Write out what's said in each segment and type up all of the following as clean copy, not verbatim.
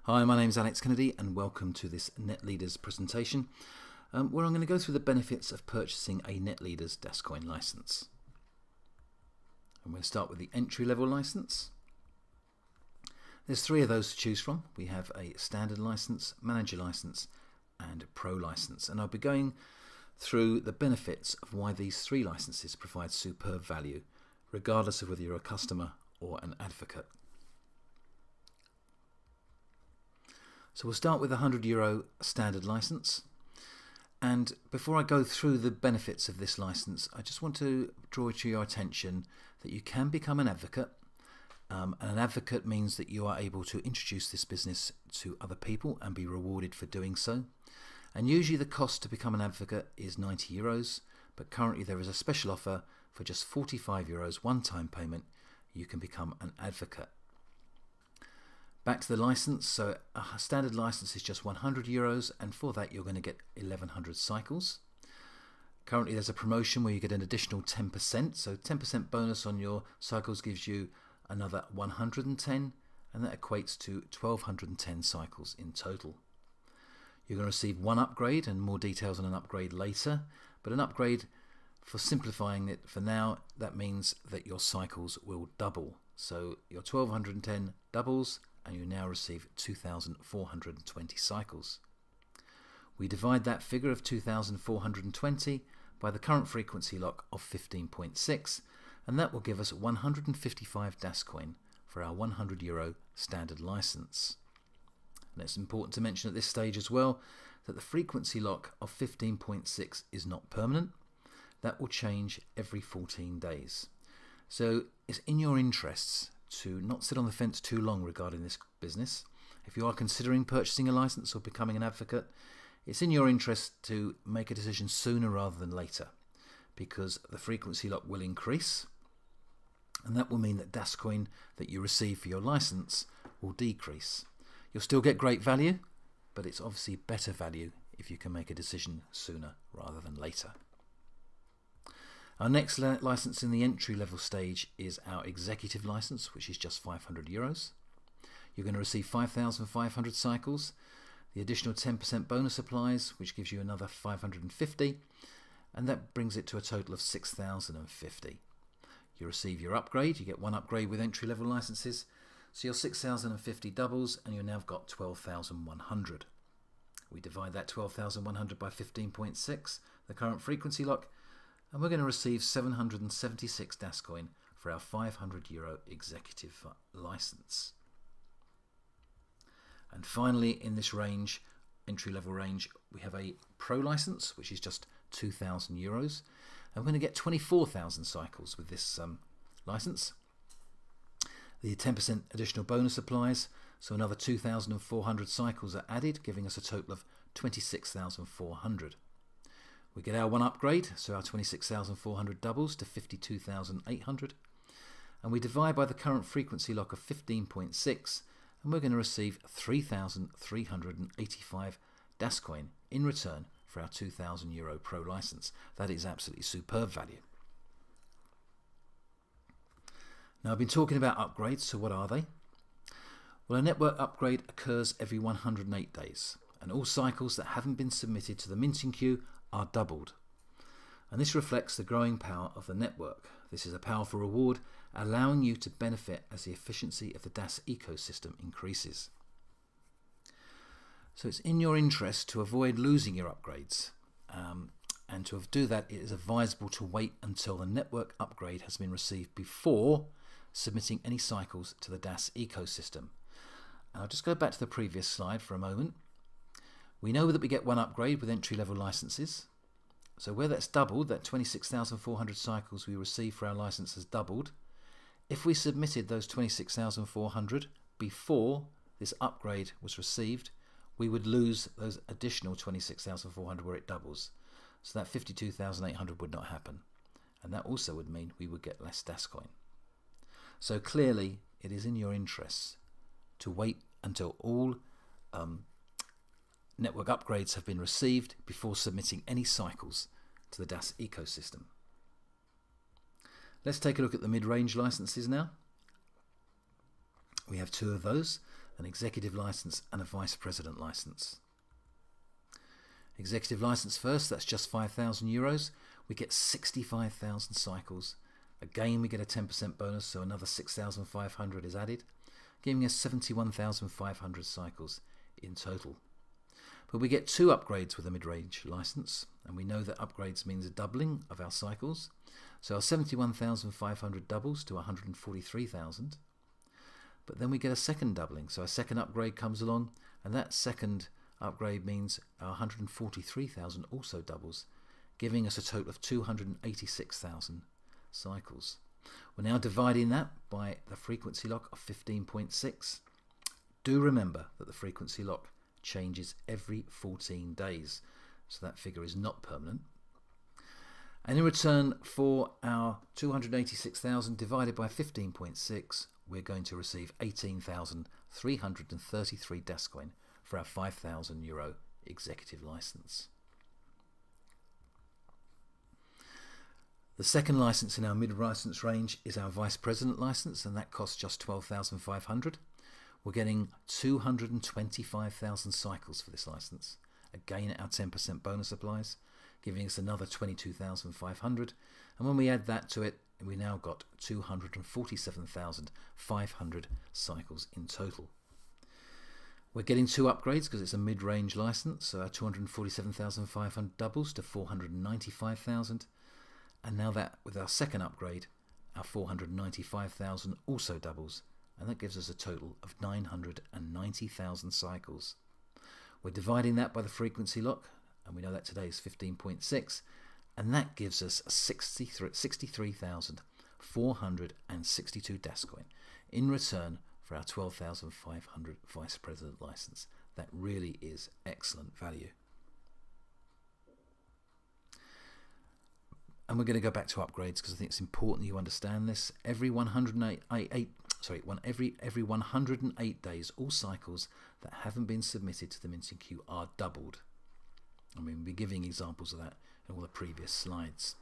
Hi, my name is Alex Kennedy and welcome to this NetLeaders presentation where I'm going to go through the benefits of purchasing a NetLeaders DasCoin license. I'm going to start with the entry-level license. There's three of those to choose from. We have a standard license, manager license and pro license, and I'll be going through the benefits of why these three licenses provide superb value regardless of whether you're a customer or an advocate. So we'll start with a €100 standard license, and before I go through the benefits of this license, I just want to draw to your attention that you can become an advocate, and an advocate means that you are able to introduce this business to other people and be rewarded for doing so. And usually the cost to become an advocate is €90, but currently there is a special offer for just €45 one-time payment. You can become an advocate. Back to the license, so a standard license is just €100, and for that you're going to get 1100 cycles. Currently there's a promotion where you get an additional 10%, so 10% bonus on your cycles gives you another 110, and that equates to 1210 cycles in total. You're going to receive one upgrade, and more details on an upgrade later, but an upgrade, for simplifying it for now, that means that your cycles will double. So your 1210 doubles, and you now receive 2,420 cycles. We divide that figure of 2,420 by the current frequency lock of 15.6, and that will give us 155 DasCoin for our €100 standard license. And it's important to mention at this stage as well that the frequency lock of 15.6 is not permanent. That will change every 14 days. So it's in your interests to not sit on the fence too long regarding this business. If you are considering purchasing a license or becoming an advocate, it's in your interest to make a decision sooner rather than later, because the frequency lock will increase, and that will mean that DasCoin that you receive for your license will decrease. You'll still get great value, but it's obviously better value if you can make a decision sooner rather than later. Our next license in the entry-level stage is our executive license, which is just €500. You're going to receive 5,500 cycles. The additional 10% bonus applies, which gives you another 550, and that brings it to a total of 6,050. You receive your upgrade. You get one upgrade with entry-level licenses, so your 6,050 doubles, and you've now got 12,100. We divide that 12,100 by 15.6, the current frequency lock, and we're going to receive 776 DasCoin for our €500 executive license. And finally, in this range, entry-level range, we have a pro license, which is just €2,000, and we're going to get 24,000 cycles with this license. The 10% additional bonus applies, so another 2,400 cycles are added, giving us a total of 26,400. We get our one upgrade, so our 26,400 doubles to 52,800, and we divide by the current frequency lock of 15.6, and we're going to receive 3,385 DasCoin in return for our €2,000 pro license. That is absolutely superb value. Now, I've been talking about upgrades, so what are they? Well, a network upgrade occurs every 108 days, and all cycles that haven't been submitted to the minting queue are doubled. And this reflects the growing power of the network. This is a powerful reward, allowing you to benefit as the efficiency of the DAS ecosystem increases. So it's in your interest to avoid losing your upgrades. And to do that, it is advisable to wait until the network upgrade has been received before submitting any cycles to the DAS ecosystem. And I'll just go back to the previous slide for a moment. We know that we get one upgrade with entry-level licenses. So where that's doubled, that 26,400 cycles we receive for our license has doubled. If we submitted those 26,400 before this upgrade was received, we would lose those additional 26,400 where it doubles. So that 52,800 would not happen. And that also would mean we would get less DasCoin. So clearly, it is in your interests to wait until all network upgrades have been received before submitting any cycles to the DAS ecosystem. Let's take a look at the mid-range licenses now. We have two of those, an executive license and a vice president license. Executive license first, that's just 5,000 euros. We get 65,000 cycles. Again, we get a 10% bonus, so another 6,500 is added, giving us 71,500 cycles in total. But we get two upgrades with a mid-range license, and we know that upgrades means a doubling of our cycles. So our 71,500 doubles to 143,000. But then we get a second doubling, so a second upgrade comes along, and that second upgrade means our 143,000 also doubles, giving us a total of 286,000 cycles. We're now dividing that by the frequency lock of 15.6. Do remember that the frequency lock changes every 14 days, so that figure is not permanent. And in return for our 286,000 divided by 15.6, we're going to receive 18,333 DasCoin for our 5,000 euro executive license. The second license in our mid-license range is our vice president license, and that costs just 12,500. We're getting 225,000 cycles for this license. Again, our 10% bonus applies, giving us another 22,500. And when we add that to it, we now got 247,500 cycles in total. We're getting two upgrades because it's a mid-range license, so our 247,500 doubles to 495,000. And now that with our second upgrade, our 495,000 also doubles, and that gives us a total of 990,000 cycles. We're dividing that by the frequency lock, and we know that today is 15.6, and that gives us 63,462 DasCoin in return for our 12,500 vice president license. That really is excellent value. And we're going to go back to upgrades because I think it's important you understand this. Every 108 days, all cycles that haven't been submitted to the minting queue are doubled. And we'll be giving examples of that in all the previous slides.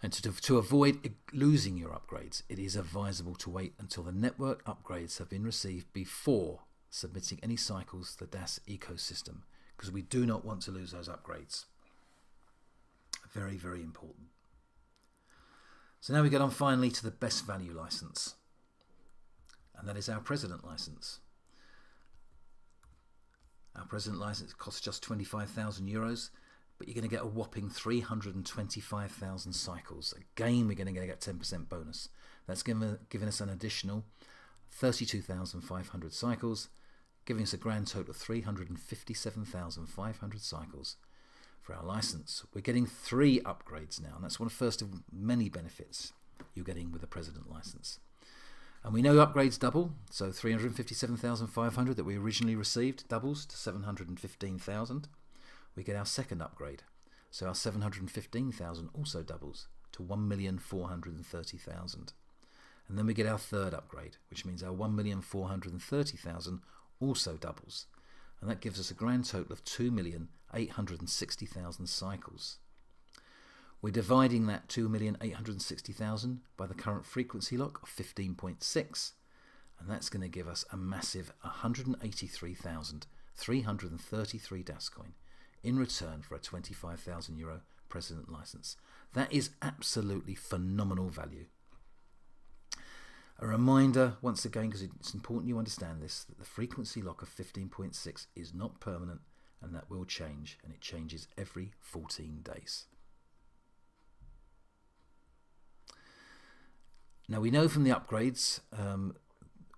And to avoid losing your upgrades, it is advisable to wait until the network upgrades have been received before submitting any cycles to the DAS ecosystem, because we do not want to lose those upgrades. Very, very important. So now we get on finally to the best value license, and that is our president license. Our president license costs just 25,000 euros, but you're going to get a whopping 325,000 cycles. Again, we're going to get 10% bonus. That's giving us an additional 32,500 cycles, giving us a grand total of 357,500 cycles for our license. We're getting 3 upgrades now, and that's one of the first of many benefits you're getting with the president license. And we know upgrades double, so 357,500 that we originally received doubles to 715,000. We get our second upgrade, so our 715,000 also doubles to 1,430,000. And then we get our third upgrade, which means our 1,430,000 also doubles, and that gives us a grand total of 2,860,000 cycles. We're dividing that 2,860,000 by the current frequency lock of 15.6, and that's going to give us a massive 183,333 DasCoin in return for a 25,000 euro president license. That is absolutely phenomenal value. A reminder once again, because it's important you understand this, that the frequency lock of 15.6 is not permanent, and that will change, and it changes every 14 days. Now we know from the upgrades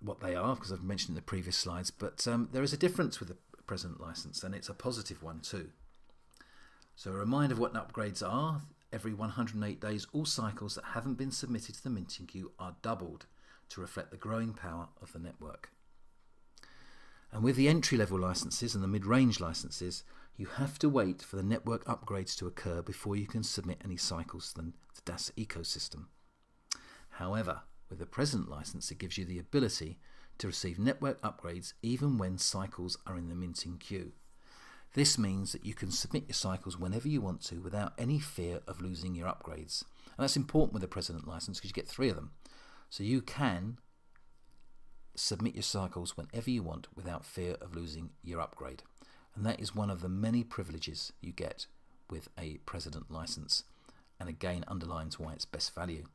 what they are, because I've mentioned in the previous slides, but there is a difference with the president license, and it's a positive one too. So a reminder of what upgrades are: every 108 days, all cycles that haven't been submitted to the minting queue are doubled to reflect the growing power of the network. And with the entry-level licenses and the mid-range licenses, you have to wait for the network upgrades to occur before you can submit any cycles to the DAS ecosystem. However, with the president license, it gives you the ability to receive network upgrades even when cycles are in the minting queue. This means that you can submit your cycles whenever you want to without any fear of losing your upgrades. And that's important with the president license because you get 3 of them. So you can submit your cycles whenever you want without fear of losing your upgrade. And that is one of the many privileges you get with a president license, and again underlines why it's best value.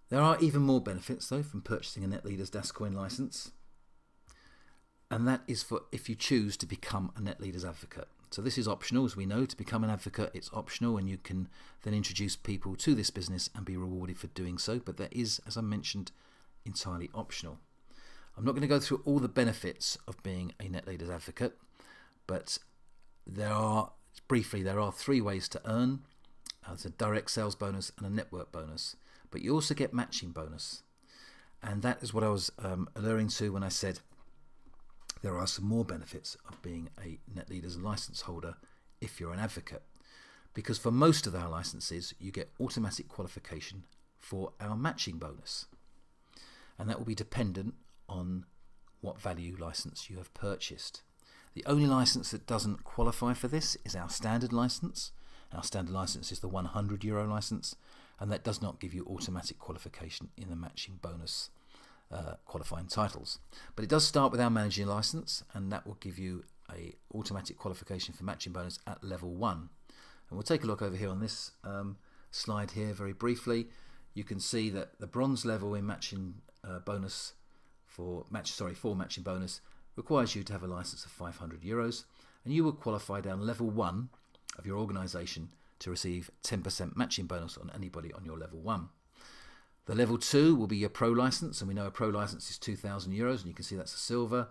There are even more benefits though from purchasing a NetLeaders DasCoin license, and that is for if you choose to become a NetLeaders advocate. So this is optional, as we know. To become an advocate, it's optional, and you can then introduce people to this business and be rewarded for doing so, but that is, as I mentioned, entirely optional. I'm not going to go through all the benefits of being a NetLeaders advocate, but there are 3 ways to earn. There's a direct sales bonus and a network bonus, but you also get matching bonus, and that is what I was alluring to when I said there are some more benefits of being a NetLeaders license holder if you're an advocate, because for most of our licenses you get automatic qualification for our matching bonus, and that will be dependent on what value license you have purchased. The only license that doesn't qualify for this is our standard license. Our standard license is the €100 license, and that does not give you automatic qualification in the matching bonus qualifying titles. But it does start with our managing license, and that will give you a automatic qualification for matching bonus at level 1. And we'll take a look over here on this slide here very briefly. You can see that the bronze level in matching bonus for matching bonus requires you to have a license of €500, and you will qualify down level 1 of your organisation to receive 10% matching bonus on anybody on your level 1. The level 2 will be your pro license, and we know a pro license is €2,000, and you can see that's a silver,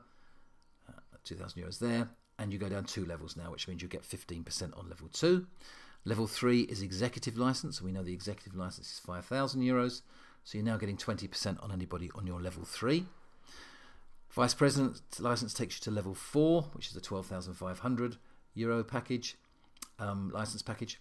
€2,000 there, and you go down 2 levels now, which means you get 15% on level 2. Level 3 is executive license, and we know the executive license is €5,000, so you're now getting 20% on anybody on your level 3. Vice President license takes you to level 4, which is the €12,500 package, license package,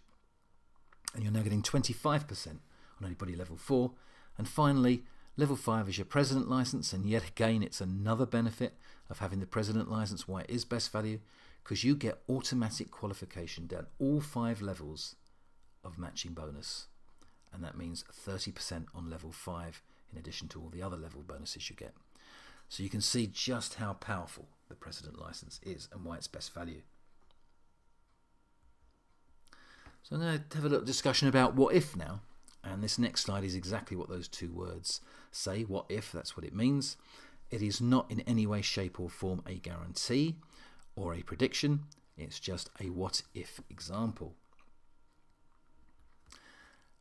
and you're now getting 25% on anybody level 4. And finally, level 5 is your President license, and yet again it's another benefit of having the President license, why it is best value, because you get automatic qualification down all 5 levels of matching bonus, and that means 30% on level 5 in addition to all the other level bonuses you get. So you can see just how powerful the President license is and why it's best value. So I'm going to have a little discussion about what if now, and this next slide is exactly what those 2 words say. What if, that's what it means. It is not in any way, shape or form a guarantee or a prediction. It's just a what if example.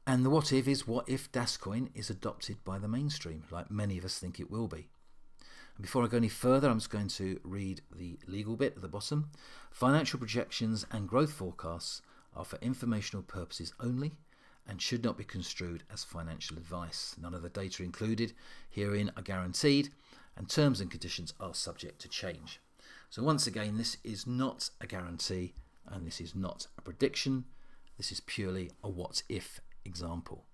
And the what if is what if DasCoin is adopted by the mainstream, like many of us think it will be. And before I go any further, I'm just going to read the legal bit at the bottom. Financial projections and growth forecasts are for informational purposes only and should not be construed as financial advice. None of the data included herein are guaranteed, and terms and conditions are subject to change. So once again, this is not a guarantee, and this is not a prediction. This is purely a what if example.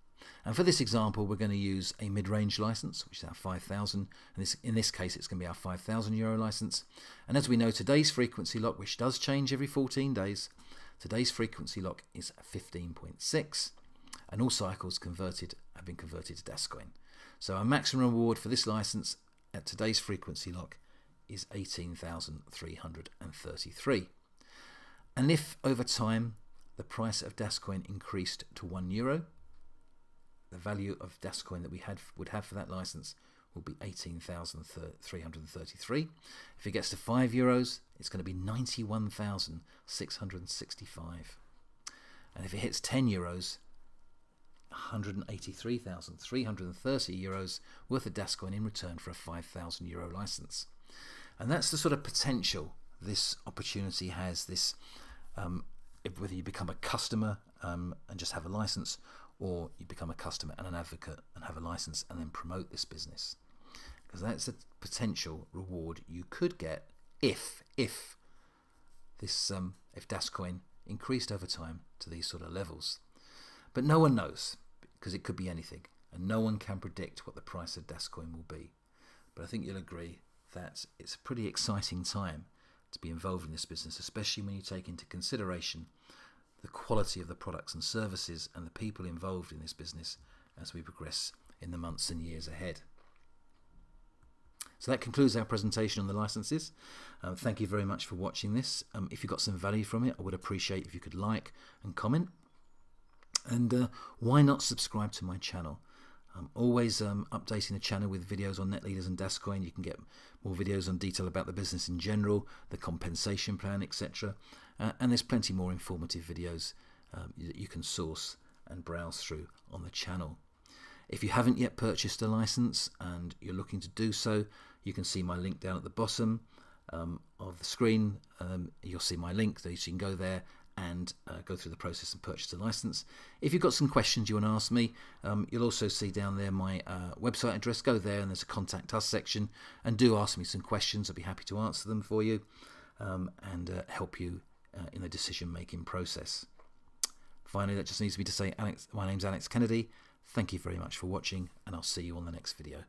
And for this example, we're going to use a mid-range license, which is our 5,000. And in this case, it's going to be our €5,000 license. And as we know, today's frequency lock, which does change every 14 days, today's frequency lock is 15.6, and all cycles have been converted to DasCoin. So our maximum reward for this license at today's frequency lock is 18,333. And if over time the price of DasCoin increased to €1, the value of DasCoin that we would have for that license will be 18,333. If it gets to €5, it's going to be 91,665. And if it hits €10, €183,330 worth of DasCoin in return for a €5,000 license. And that's the sort of potential this opportunity has. This, whether you become a customer and just have a license, or you become a customer and an advocate and have a license and then promote this business, because that's a potential reward you could get if DasCoin increased over time to these sort of levels. But no one knows, because it could be anything, and no one can predict what the price of DasCoin will be. But I think you'll agree that it's a pretty exciting time to be involved in this business, especially when you take into consideration the quality of the products and services and the people involved in this business as we progress in the months and years ahead. So that concludes our presentation on the licenses. Thank you very much for watching this. If you got some value from it, I would appreciate if you could like and comment. And why not subscribe to my channel? I'm always updating the channel with videos on net leaders and DasCoin. You can get more videos on detail about the business in general, the compensation plan, etc. And there's plenty more informative videos that you can source and browse through on the channel. If you haven't yet purchased a license and you're looking to do so, you can see my link down at the bottom of the screen. You'll see my link, so you can go there and go through the process and purchase a license. If you've got some questions you want to ask me, you'll also see down there my website address. Go there and there's a contact us section, and do ask me some questions. I'll be happy to answer them for you and help you in the decision making process. Finally, that just needs me to say, my name's Alex Kennedy. Thank you very much for watching, and I'll see you on the next video.